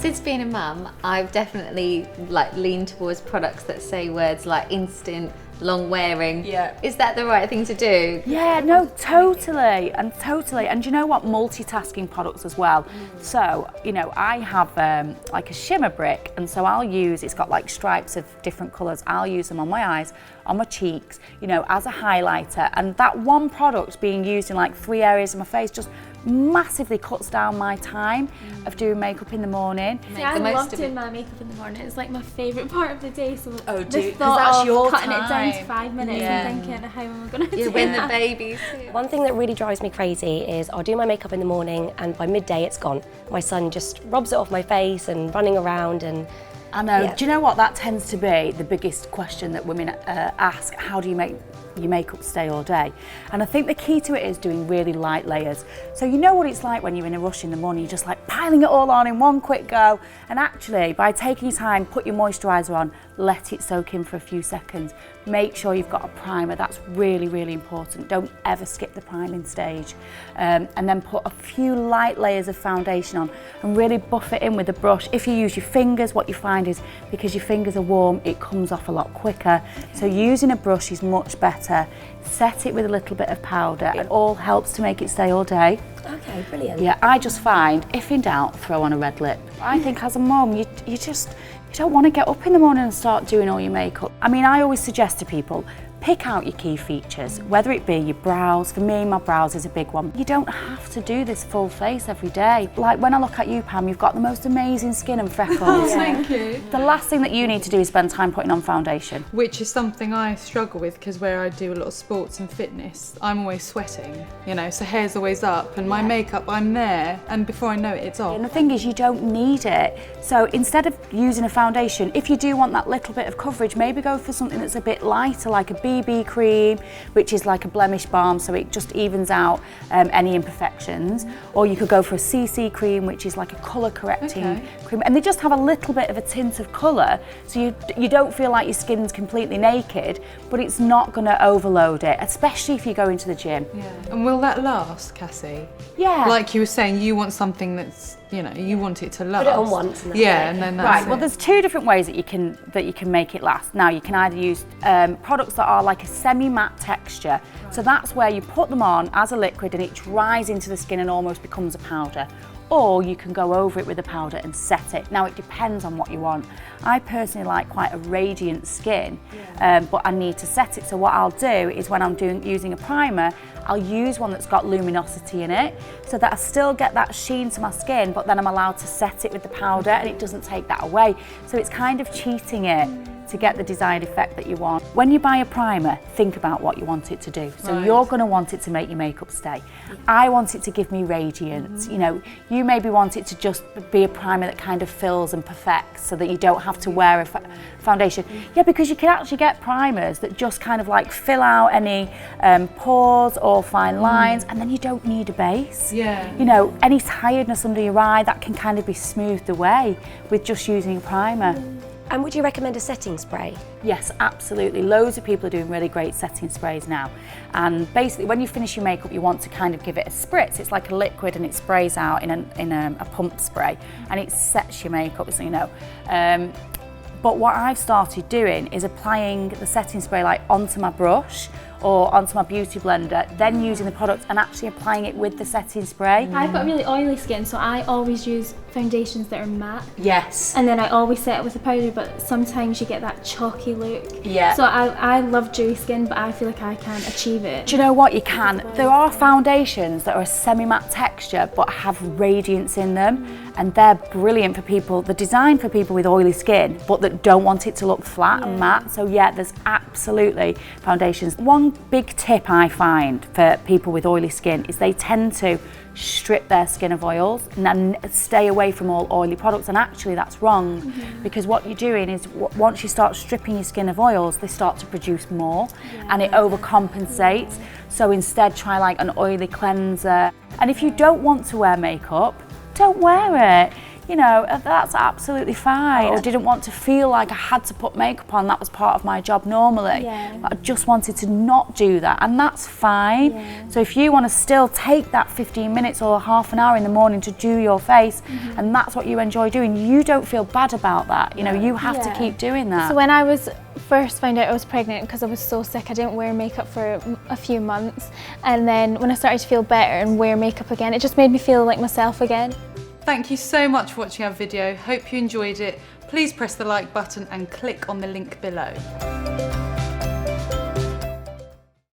Since being a mum, I've definitely leaned towards products that say words like instant, long wearing. Yeah. Is that the right thing to do? Yeah, no, totally. And do you know what? Multitasking products as well. So, I have like a shimmer brick, and so it's got like stripes of different colours. I'll use them on my eyes, on my cheeks, as a highlighter. And that one product being used in like 3 areas of my face just massively cuts down my time of doing makeup in the morning. See, I love doing my makeup in the morning. It's like my favourite part of the day. So Oh, the dude, 'cause thought that's of your cutting time. it down to 5 minutes Yeah. and thinking, how am I going to do When the that? babies. One thing that really drives me crazy is I'll do my makeup in the morning and by midday it's gone. My son just rubs it off my face and running around and I know. Yeah. Do you know what? That tends to be the biggest question that women ask. How do you make your makeup stay all day? And I think the key to it is doing really light layers. So you know what it's like when you're in a rush in the morning, you're just like piling it all on in one quick go. And actually, by taking your time, put your moisturiser on, let it soak in for a few seconds. Make sure you've got a primer. That's really, really important. Don't ever skip the priming stage. And then put a few light layers of foundation on and really buff it in with a brush. If you use your fingers, what you find is because your fingers are warm, it comes off a lot quicker. So using a brush is much better. Set it with a little bit of powder. It all helps to make it stay all day. okay, brilliant. Yeah, I just find, if in doubt, throw on a red lip. I think as a mum, you don't want to get up in the morning and start doing all your makeup. I mean, I always suggest to people, pick out your key features, whether it be your brows. For me, my brows is a big one. You don't have to do this full face every day. Like when I look at you, Pam, you've got the most amazing skin and freckles. Oh, thank you. The last thing that you need to do is spend time putting on foundation. Which is something I struggle with because where I do a lot of sports and fitness, I'm always sweating, so hair's always up and my makeup, I'm there and before I know it, it's off. And the thing is, you don't need it. So instead of using a foundation, if you do want that little bit of coverage, maybe go for something that's a bit lighter, like a BB cream, which is like a blemish balm, so it just evens out any imperfections. Or you could go for a CC cream, which is like a colour correcting cream. And they just have a little bit of a tint of colour, so you don't feel like your skin's completely naked, but it's not going to overload it, especially if you go into the gym. Yeah. And will that last, Cassie? Yeah. Like you were saying, you want something that's, you want it to last. Put it on once and that's yeah, it. and then that's Right, it. well there's two different ways that you can make it last. Now you can either use products that are like a semi-matte texture. So that's where you put them on as a liquid and it dries into the skin and almost becomes a powder. Or you can go over it with a powder and set it. Now it depends on what you want. I personally like quite a radiant skin, but I need to set it. So what I'll do is when I'm using a primer, I'll use one that's got luminosity in it so that I still get that sheen to my skin, but then I'm allowed to set it with the powder and it doesn't take that away. So it's kind of cheating it to get the desired effect that you want. When you buy a primer, think about what you want it to do. So you're going to want it to make your makeup stay. I want it to give me radiance. You maybe want it to just be a primer that kind of fills and perfects so that you don't have to wear a foundation. Yeah, because you can actually get primers that just kind of like fill out any pores or fine lines, and then you don't need a base. Yeah. Any tiredness under your eye, that can kind of be smoothed away with just using a primer. And would you recommend a setting spray? Yes, absolutely. Loads of people are doing really great setting sprays now. And basically, when you finish your makeup, you want to kind of give it a spritz. It's like a liquid and it sprays out in a pump spray and it sets your makeup, so you know. But what I've started doing is applying the setting spray like onto my brush or onto my beauty blender, then using the product and actually applying it with the setting spray. I've got really oily skin, so I always use foundations that are matte. Yes. And then I always set it with a powder, but sometimes you get that chalky look. Yeah. So I love dewy skin, but I feel like I can't achieve it. Do you know what? You can. There are foundations that are a semi-matte texture but have radiance in them, and they're brilliant for people. They're designed for people with oily skin but that don't want it to look flat and matte. So yeah, there's absolutely foundations. One big tip I find for people with oily skin is they tend to strip their skin of oils and then stay away from all oily products, and actually that's wrong because what you're doing is once you start stripping your skin of oils, they start to produce more and it overcompensates. So instead try like an oily cleanser, and if you don't want to wear makeup, don't wear it. you know, that's absolutely fine. Or didn't want to feel like I had to put makeup on, that was part of my job normally. Yeah. I just wanted to not do that, and that's fine. Yeah. So if you want to still take that 15 minutes or half an hour in the morning to do your face, and that's what you enjoy doing, you don't feel bad about that. You know, you have to keep doing that. So when I was first found out I was pregnant, because I was so sick, I didn't wear makeup for a few months, and then when I started to feel better and wear makeup again, it just made me feel like myself again. Thank you so much for watching our video. Hope you enjoyed it. Please press the like button and click on the link below.